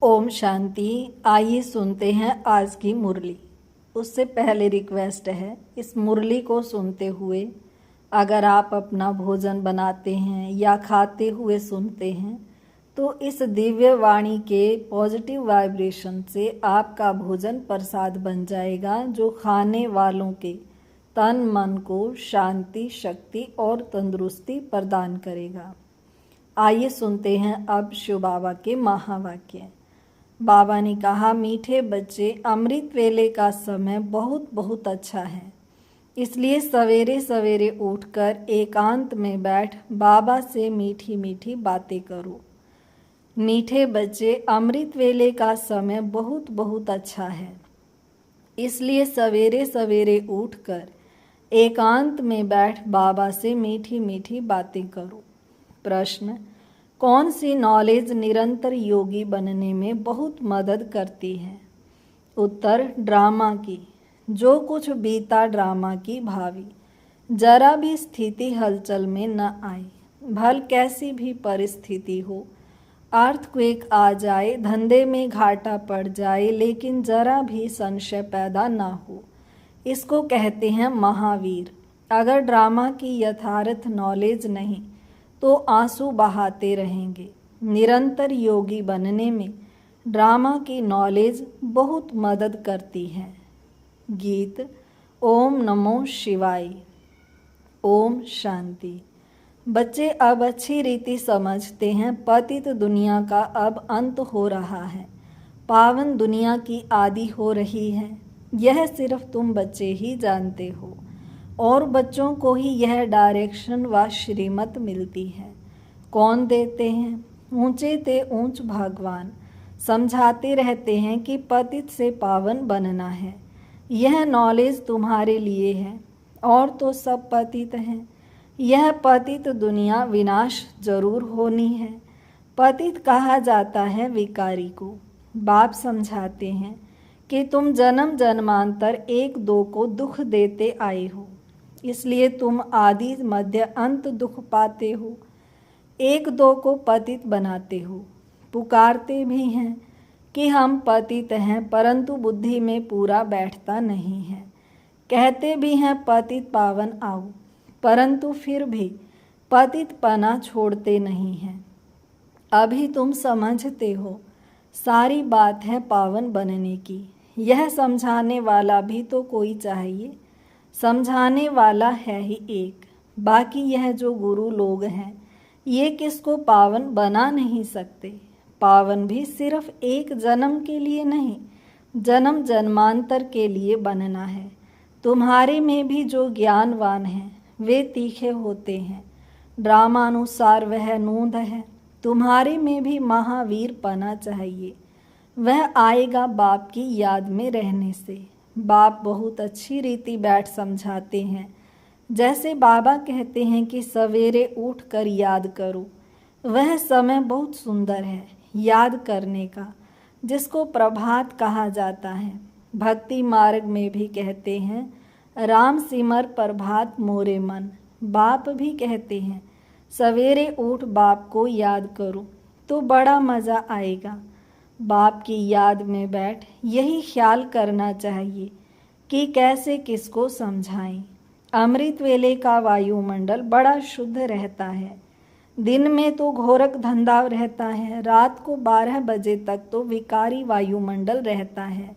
ओम शांति। आइए सुनते हैं आज की मुरली। उससे पहले रिक्वेस्ट है, इस मुरली को सुनते हुए अगर आप अपना भोजन बनाते हैं या खाते हुए सुनते हैं तो इस दिव्य वाणी के पॉजिटिव वाइब्रेशन से आपका भोजन प्रसाद बन जाएगा, जो खाने वालों के तन मन को शांति, शक्ति और तंदुरुस्ती प्रदान करेगा। आइए सुनते हैं अब शिव बाबा के महावाक्य। बाबा ने कहा, मीठे बच्चे, अमृत वेले का समय बहुत बहुत अच्छा है, इसलिए सवेरे सवेरे उठकर एकांत में बैठ बाबा से मीठी मीठी बातें करो। मीठे बच्चे, अमृत वेले का समय बहुत बहुत अच्छा है, इसलिए सवेरे सवेरे उठकर एकांत में बैठ बाबा से मीठी मीठी बातें करो। प्रश्न: कौन सी नॉलेज निरंतर योगी बनने में बहुत मदद करती है? उत्तर: ड्रामा की। जो कुछ बीता ड्रामा की भावी, जरा भी स्थिति हलचल में न आए, भल कैसी भी परिस्थिति हो, अर्थक्वेक आ जाए, धंधे में घाटा पड़ जाए, लेकिन जरा भी संशय पैदा न हो, इसको कहते हैं महावीर। अगर ड्रामा की यथार्थ नॉलेज नहीं तो आंसू बहाते रहेंगे। निरंतर योगी बनने में ड्रामा की नॉलेज बहुत मदद करती है। गीत: ओम नमो शिवाय। ओम शांति। बच्चे अब अच्छी रीति समझते हैं, पतित दुनिया का अब अंत हो रहा है, पावन दुनिया की आदि हो रही है। यह सिर्फ तुम बच्चे ही जानते हो, और बच्चों को ही यह डायरेक्शन व श्रीमत मिलती है। कौन देते हैं? ऊंचे ते ऊंच भगवान समझाते रहते हैं कि पतित से पावन बनना है। यह नॉलेज तुम्हारे लिए है, और तो सब पतित हैं। यह पतित दुनिया विनाश जरूर होनी है। पतित कहा जाता है विकारी को। बाप समझाते हैं कि तुम जन्म जन्मांतर एक दो को दुख देते आए हो, इसलिए तुम आदि मध्य अंत दुख पाते हो। एक दो को पतित बनाते हो। पुकारते भी हैं कि हम पतित हैं, परंतु बुद्धि में पूरा बैठता नहीं है। कहते भी हैं पतित पावन आओ, परंतु फिर भी पतित पना छोड़ते नहीं हैं। अभी तुम समझते हो, सारी बात है पावन बनने की। यह समझाने वाला भी तो कोई चाहिए। समझाने वाला है ही एक, बाकी यह जो गुरु लोग हैं ये किसको पावन बना नहीं सकते। पावन भी सिर्फ एक जन्म के लिए नहीं, जन्म जन्मांतर के लिए बनना है। तुम्हारे में भी जो ज्ञानवान हैं वे तीखे होते हैं, ड्रामानुसार वह नूंद है। तुम्हारे में भी महावीर पना चाहिए, वह आएगा बाप की याद में रहने से। बाप बहुत अच्छी रीति बैठ समझाते हैं। जैसे बाबा कहते हैं कि सवेरे उठकर याद करो, वह समय बहुत सुंदर है याद करने का, जिसको प्रभात कहा जाता है। भक्ति मार्ग में भी कहते हैं, राम सिमर प्रभात मोरे मन। बाप भी कहते हैं, सवेरे उठ बाप को याद करो तो बड़ा मज़ा आएगा। बाप की याद में बैठ यही ख्याल करना चाहिए कि कैसे किसको समझाएं। अमृत वेले का वायुमंडल बड़ा शुद्ध रहता है। दिन में तो घोरक धंधा रहता है, रात को 12 बजे तक तो विकारी वायुमंडल रहता है।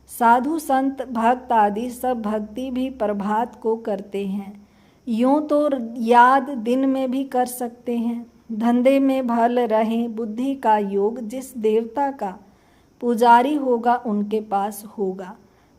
साधु संत भक्त आदि सब भक्ति भी प्रभात को करते हैं। यूं तो याद दिन में भी कर सकते हैं। धंधे में भल रहें, बुद्धि का योग जिस देवता का पुजारी होगा उनके पास होगा,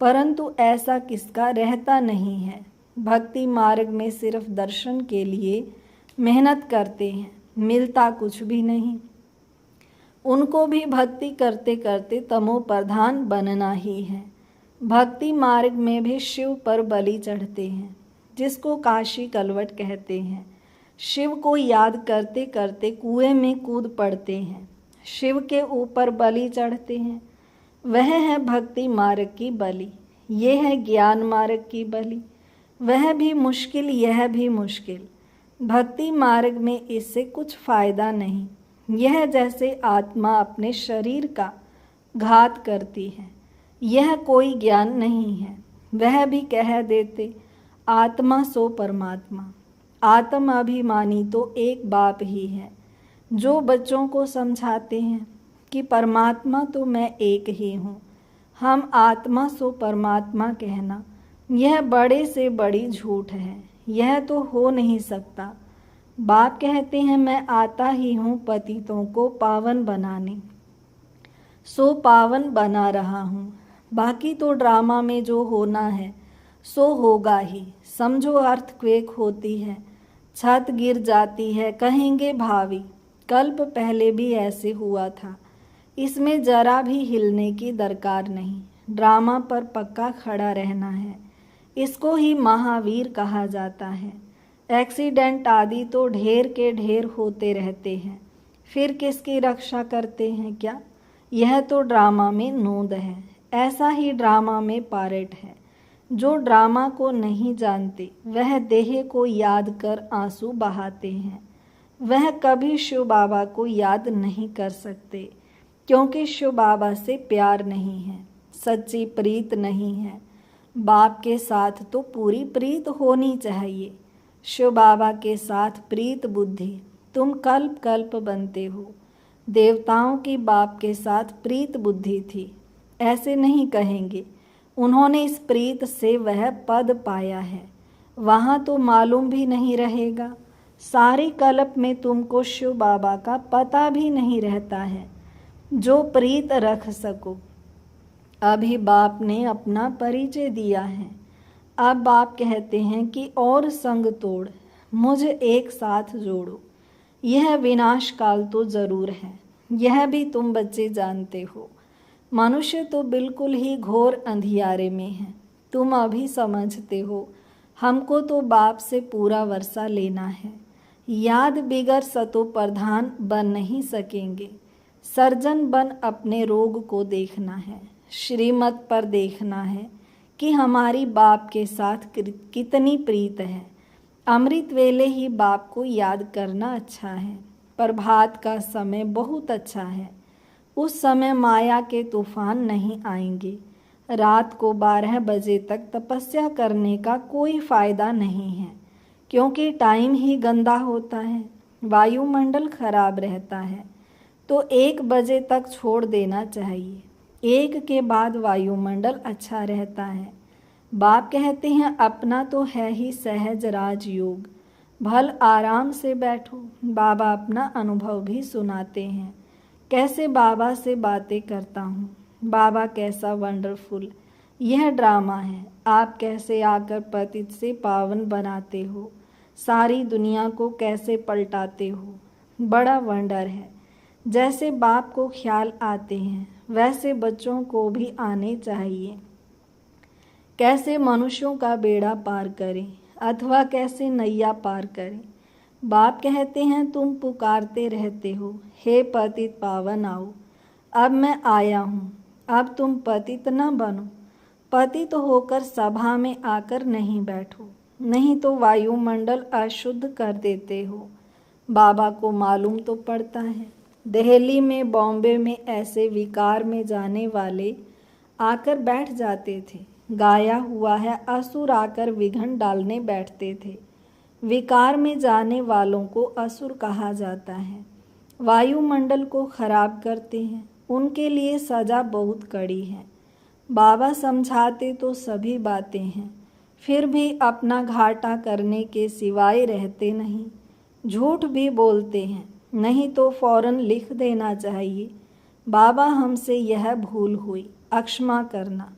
परंतु ऐसा किसका रहता नहीं है। भक्ति मार्ग में सिर्फ दर्शन के लिए मेहनत करते हैं, मिलता कुछ भी नहीं। उनको भी भक्ति करते करते तमो प्रधान बनना ही है। भक्ति मार्ग में भी शिव पर बलि चढ़ते हैं, जिसको काशी कलवट कहते हैं। शिव को याद करते करते कुएं में कूद पड़ते हैं, शिव के ऊपर बलि चढ़ते हैं। वह है भक्ति मार्ग की बलि, ये है ज्ञान मार्ग की बलि। वह भी मुश्किल, यह भी मुश्किल। भक्ति मार्ग में इससे कुछ फायदा नहीं। यह जैसे आत्मा अपने शरीर का घात करती है। यह कोई ज्ञान नहीं है। वह भी कह देते आत्मा सो परमात्मा। आत्म अभिमानी तो एक बाप ही है जो बच्चों को समझाते हैं कि परमात्मा तो मैं एक ही हूँ। हम आत्मा सो परमात्मा कहना यह बड़े से बड़ी झूठ है। यह तो हो नहीं सकता। बाप कहते हैं मैं आता ही हूँ पतितों को पावन बनाने, सो पावन बना रहा हूँ। बाकी तो ड्रामा में जो होना है सो होगा ही। समझो अर्थक्वेक होती है, छत गिर जाती है, कहेंगे भावी कल्प पहले भी ऐसे हुआ था। इसमें जरा भी हिलने की दरकार नहीं। ड्रामा पर पक्का खड़ा रहना है। इसको ही महावीर कहा जाता है। एक्सीडेंट आदि तो ढेर के ढेर होते रहते हैं, फिर किसकी रक्षा करते हैं क्या? यह तो ड्रामा में नोंद है। ऐसा ही ड्रामा में पार्ट है। जो ड्रामा को नहीं जानते वह देह को याद कर आंसू बहाते हैं। वह कभी शिव बाबा को याद नहीं कर सकते, क्योंकि शिव बाबा से प्यार नहीं है, सच्ची प्रीत नहीं है। बाप के साथ तो पूरी प्रीत होनी चाहिए। शिव बाबा के साथ प्रीत बुद्धि तुम कल्प कल्प बनते हो। देवताओं की बाप के साथ प्रीत बुद्धि थी, ऐसे नहीं कहेंगे। उन्होंने इस प्रीत से वह पद पाया है, वहाँ तो मालूम भी नहीं रहेगा। सारी कल्प में तुमको शिव बाबा का पता भी नहीं रहता है जो प्रीत रख सको। अभी बाप ने अपना परिचय दिया है। अब बाप कहते हैं कि और संग तोड़ मुझ एक साथ जोड़ो। यह विनाश काल तो जरूर है, यह भी तुम बच्चे जानते हो। मनुष्य तो बिल्कुल ही घोर अंधियारे में है, तुम अभी समझते हो। हमको तो बाप से पूरा वर्षा लेना है। याद बिगर सतो प्रधान बन नहीं सकेंगे। सर्जन बन अपने रोग को देखना है, श्रीमत पर देखना है कि हमारी बाप के साथ कितनी प्रीत है। अमृत वेले ही बाप को याद करना अच्छा है। प्रभात का समय बहुत अच्छा है। उस समय माया के तूफान नहीं आएंगे। रात को 12 बजे तक तपस्या करने का कोई फायदा नहीं है, क्योंकि टाइम ही गंदा होता है, वायुमंडल खराब रहता है। तो 1 बजे तक छोड़ देना चाहिए। 1 के बाद वायुमंडल अच्छा रहता है। बाप कहते हैं अपना तो है ही सहज राजयोग, भल आराम से बैठो। बाबा अपना अनुभव भी सुनाते हैं, कैसे बाबा से बातें करता हूँ। बाबा कैसा वंडरफुल यह ड्रामा है। आप कैसे आकर पतित से पावन बनाते हो, सारी दुनिया को कैसे पलटाते हो। बड़ा वंडर है। जैसे बाप को ख्याल आते हैं वैसे बच्चों को भी आने चाहिए। कैसे मनुष्यों का बेड़ा पार करें अथवा कैसे नैया पार करें। बाप कहते हैं तुम पुकारते रहते हो, हे पतित पावन आओ। अब मैं आया हूँ, अब तुम पतित न बनो। पतित होकर सभा में आकर नहीं बैठो, नहीं तो वायुमंडल अशुद्ध कर देते हो। बाबा को मालूम तो पड़ता है। दिल्ली में, बॉम्बे में ऐसे विकार में जाने वाले आकर बैठ जाते थे। गाया हुआ है, असुर आकर विघन डालने बैठते थे। विकार में जाने वालों को असुर कहा जाता है। वायुमंडल को खराब करते हैं, उनके लिए सजा बहुत कड़ी है। बाबा समझाते तो सभी बातें हैं, फिर भी अपना घाटा करने के सिवाय रहते नहीं। झूठ भी बोलते हैं, नहीं तो फौरन लिख देना चाहिए, बाबा हमसे यह भूल हुई, अक्षमा करना।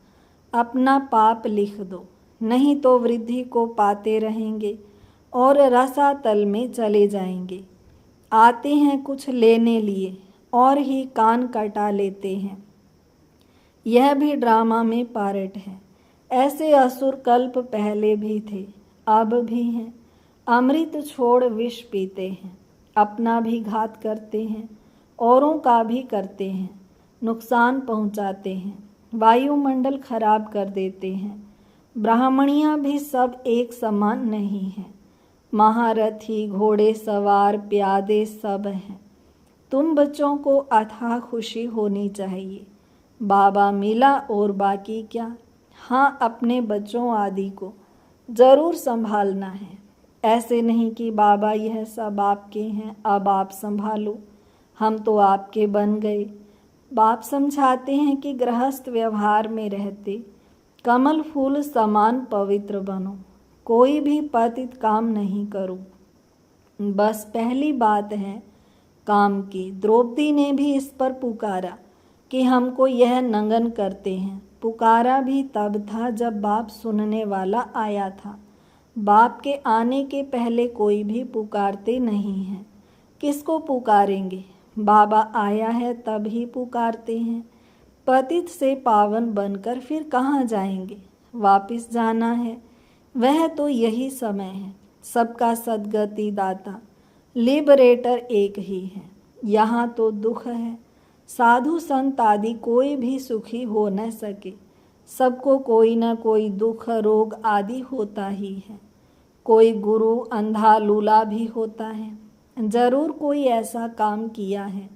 अपना पाप लिख दो, नहीं तो वृद्धि को पाते रहेंगे और रसातल में चले जाएंगे। आते हैं कुछ लेने लिए और ही कान कटा लेते हैं। यह भी ड्रामा में पार्ट है। ऐसे असुर कल्प पहले भी थे, अब भी हैं। अमृत छोड़ विष पीते हैं, अपना भी घात करते हैं, औरों का भी करते हैं, नुकसान पहुंचाते हैं, वायुमंडल खराब कर देते हैं। ब्राह्मणियाँ भी सब एक समान नहीं हैं। महारथी, घोड़े सवार, प्यादे सब हैं। तुम बच्चों को अथाह खुशी होनी चाहिए। बाबा मिला और बाकी क्या। हाँ, अपने बच्चों आदि को ज़रूर संभालना है। ऐसे नहीं कि बाबा यह सब आपके हैं, अब आप संभालो, हम तो आपके बन गए। बाप समझाते हैं कि गृहस्थ व्यवहार में रहते कमल फूल समान पवित्र बनो, कोई भी पतित काम नहीं करो। बस पहली बात है काम की। द्रौपदी ने भी इस पर पुकारा कि हमको यह नंगन करते हैं। पुकारा भी तब था जब बाप सुनने वाला आया था। बाप के आने के पहले कोई भी पुकारते नहीं हैं। किसको पुकारेंगे? बाबा आया है तब ही पुकारते हैं। पतित से पावन बनकर फिर कहाँ जाएंगे? वापिस जाना है, वह तो यही समय है। सबका सद्गति दाता लिबरेटर एक ही है। यहाँ तो दुख है। साधु संत आदि कोई भी सुखी हो न सके। सबको कोई न कोई दुख रोग आदि होता ही है। कोई गुरु अंधा लूला भी होता है। जरूर कोई ऐसा काम किया है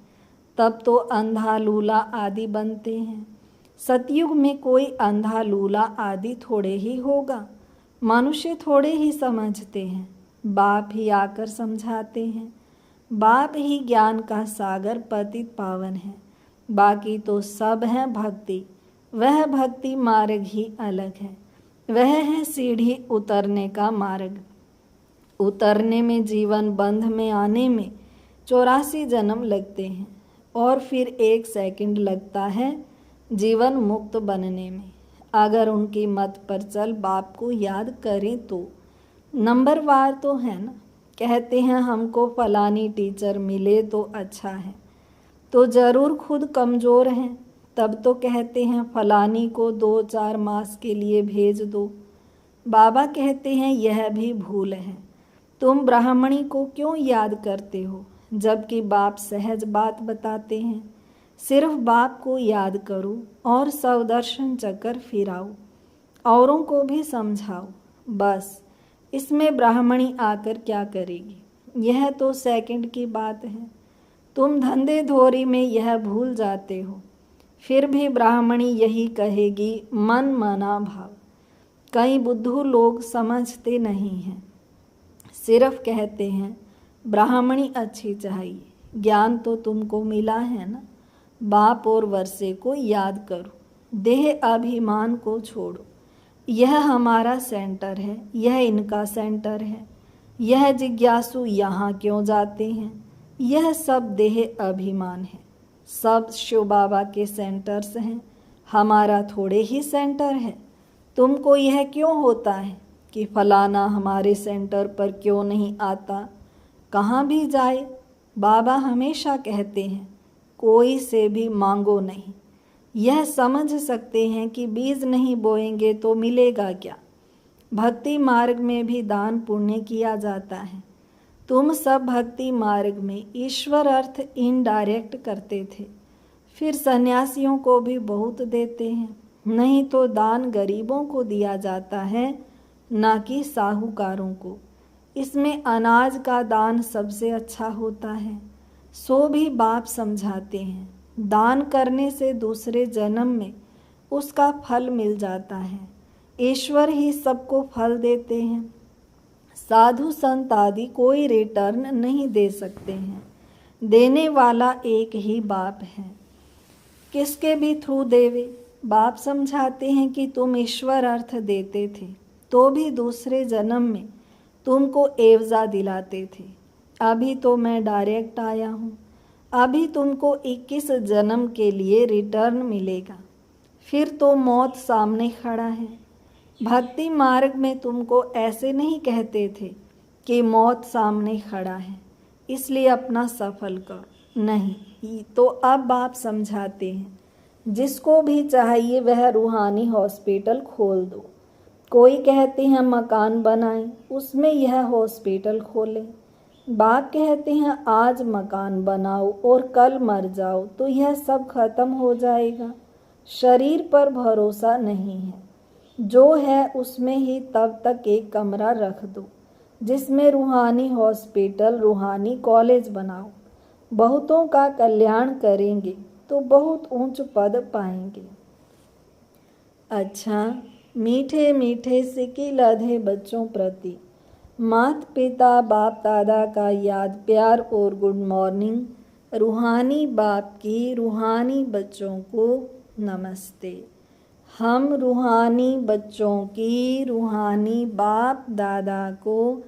तब तो अंधा लूला आदि बनते हैं। सतयुग में कोई अंधा लूला आदि थोड़े ही होगा। मनुष्य थोड़े ही समझते हैं। बाप ही आकर समझाते हैं। बाप ही ज्ञान का सागर पतित पावन है। बाकी तो सब है भक्ति। वह भक्ति मार्ग ही अलग है। वह है सीढ़ी उतरने का मार्ग। उतरने में जीवन बंध में आने में 84 जन्म लगते हैं और फिर 1 सेकंड लगता है जीवन मुक्त बनने में। अगर उनकी मत पर चल बाप को याद करें तो नंबरवार तो है ना। कहते हैं हमको फलानी टीचर मिले तो अच्छा है, तो ज़रूर खुद कमज़ोर हैं। तब तो कहते हैं फलानी को 2-4 मास के लिए भेज दो। बाबा कहते हैं यह भी भूल है। तुम ब्राह्मणी को क्यों याद करते हो, जबकि बाप सहज बात बताते हैं। सिर्फ बाप को याद करो और सवदर्शन चक्कर फिराओ, औरों को भी समझाओ। बस इसमें ब्राह्मणी आकर क्या करेगी? यह तो सेकंड की बात है। तुम धंधे धोरी में यह भूल जाते हो। फिर भी ब्राह्मणी यही कहेगी मन मना भाव। कई बुद्धू लोग समझते नहीं हैं, सिर्फ कहते हैं ब्राह्मणी अच्छी चाहिए। ज्ञान तो तुमको मिला है ना। बाप और वर्षे को याद करो। देह अभिमान को छोड़ो। यह हमारा सेंटर है, यह इनका सेंटर है। यह जिज्ञासु यहाँ क्यों जाते हैं? यह सब देह अभिमान है। सब शिव बाबा के सेंटर्स हैं, हमारा थोड़े ही सेंटर है। तुमको यह क्यों होता है कि फलाना हमारे सेंटर पर क्यों नहीं आता? कहाँ भी जाए बाबा हमेशा कहते हैं कोई से भी मांगो नहीं। यह समझ सकते हैं कि बीज नहीं बोएंगे तो मिलेगा क्या। भक्ति मार्ग में भी दान पुण्य किया जाता है। तुम सब भक्ति मार्ग में ईश्वर अर्थ इनडायरेक्ट करते थे, फिर सन्यासियों को भी बहुत देते हैं। नहीं तो दान गरीबों को दिया जाता है, ना कि साहूकारों को। इसमें अनाज का दान सबसे अच्छा होता है। सो भी बाप समझाते हैं दान करने से दूसरे जन्म में उसका फल मिल जाता है। ईश्वर ही सबको फल देते हैं। साधु संत आदि कोई रिटर्न नहीं दे सकते हैं। देने वाला एक ही बाप है। किसके भी थ्रू देवे। बाप समझाते हैं कि तुम ईश्वर अर्थ देते थे तो भी दूसरे जन्म में तुमको एवजा दिलाते थे। अभी तो मैं डायरेक्ट आया हूँ। अभी तुमको 21 जन्म के लिए रिटर्न मिलेगा। फिर तो मौत सामने खड़ा है। भक्ति मार्ग में तुमको ऐसे नहीं कहते थे कि मौत सामने खड़ा है इसलिए अपना सफल कर, नहीं। तो अब आप समझाते हैं जिसको भी चाहिए वह रूहानी हॉस्पिटल खोल दो। कोई कहते हैं मकान बनाएं, उसमें यह हॉस्पिटल खोलें। बाप कहते हैं आज मकान बनाओ और कल मर जाओ तो यह सब खत्म हो जाएगा। शरीर पर भरोसा नहीं है। जो है उसमें ही तब तक एक कमरा रख दो जिसमें रूहानी हॉस्पिटल रूहानी कॉलेज बनाओ। बहुतों का कल्याण करेंगे। तो बहुत ऊंच पद पाएंगे। अच्छा, मीठे मीठे सिक्के लधे बच्चों प्रति माता पिता बाप दादा का याद प्यार और गुड मॉर्निंग। रूहानी बाप की रूहानी बच्चों को नमस्ते। हम रूहानी बच्चों की रूहानी बाप दादा को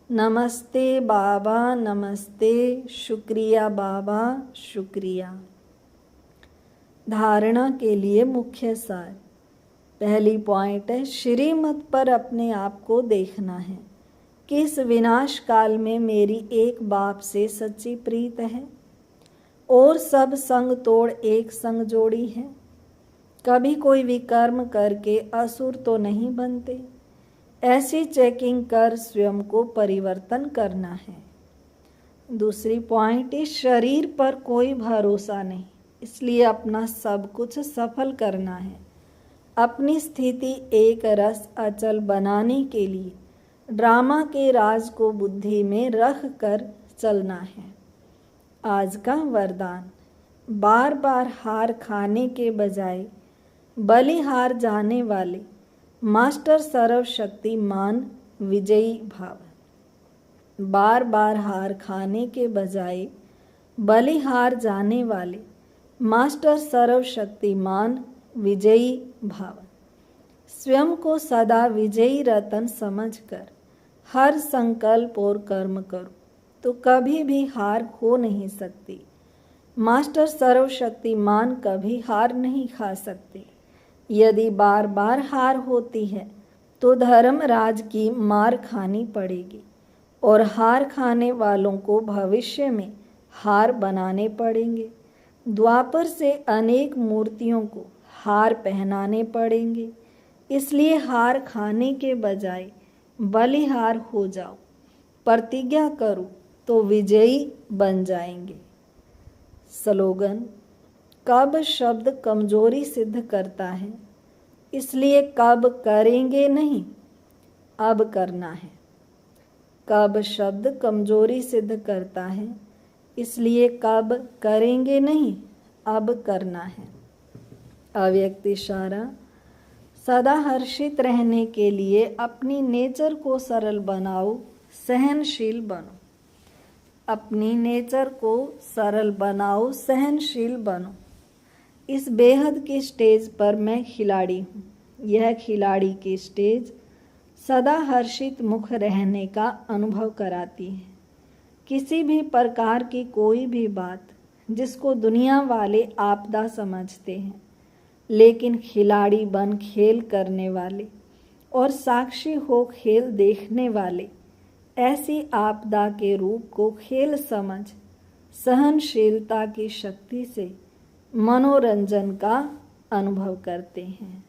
नमस्ते बाबा, नमस्ते, शुक्रिया बाबा, शुक्रिया। धारणा के लिए मुख्य सार। पहली पॉइंट है, श्रीमत पर अपने आप को देखना है कि इस विनाश काल में मेरी एक बाप से सच्ची प्रीत है और सब संग तोड़ एक संग जोड़ी है। कभी कोई विकर्म करके असुर तो नहीं बनते। ऐसी चेकिंग कर स्वयं को परिवर्तन करना है। दूसरी पॉइंट, इस शरीर पर कोई भरोसा नहीं, इसलिए अपना सब कुछ सफल करना है। अपनी स्थिति एक रस अचल बनाने के लिए ड्रामा के राज को बुद्धि में रख कर चलना है। आज का वरदान, बार बार हार खाने के बजाय बलिहार जाने वाले मास्टर सर्वशक्तिमान विजयी भाव। बार बार हार खाने के बजाय बलिहार जाने वाले मास्टर सर्वशक्तिमान विजयी भाव। स्वयं को सदा विजयी रतन समझकर हर संकल्प और कर्म करो तो कभी भी हार हो नहीं सकती। मास्टर सर्वशक्तिमान कभी हार नहीं खा सकते। यदि बार बार हार होती है तो धर्मराज की मार खानी पड़ेगी और हार खाने वालों को भविष्य में हार बनाने पड़ेंगे। द्वापर से अनेक मूर्तियों को हार पहनाने पड़ेंगे। इसलिए हार खाने के बजाय बलिहार हो जाओ, प्रतिज्ञा करो तो विजयी बन जाएंगे। स्लोगन, कब शब्द कमजोरी सिद्ध करता है, इसलिए कब करेंगे नहीं, अब करना है। कब शब्द कमजोरी सिद्ध करता है, इसलिए कब करेंगे नहीं, अब करना है। अव्यक्त इशारा, सदा हर्षित रहने के लिए अपनी नेचर को सरल बनाओ, सहनशील बनो। अपनी नेचर को सरल बनाओ, सहनशील बनो। इस बेहद की स्टेज पर मैं खिलाड़ी हूँ। यह खिलाड़ी की स्टेज सदा हर्षित मुख रहने का अनुभव कराती है। किसी भी प्रकार की कोई भी बात जिसको दुनिया वाले आपदा समझते हैं, लेकिन खिलाड़ी बन खेल करने वाले और साक्षी हो खेल देखने वाले ऐसी आपदा के रूप को खेल समझ सहनशीलता की शक्ति से मनोरंजन का अनुभव करते हैं।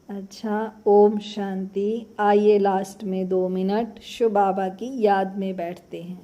अच्छा, ओम शांति। आइए लास्ट में 2 मिनट शिव बाबा की याद में बैठते हैं।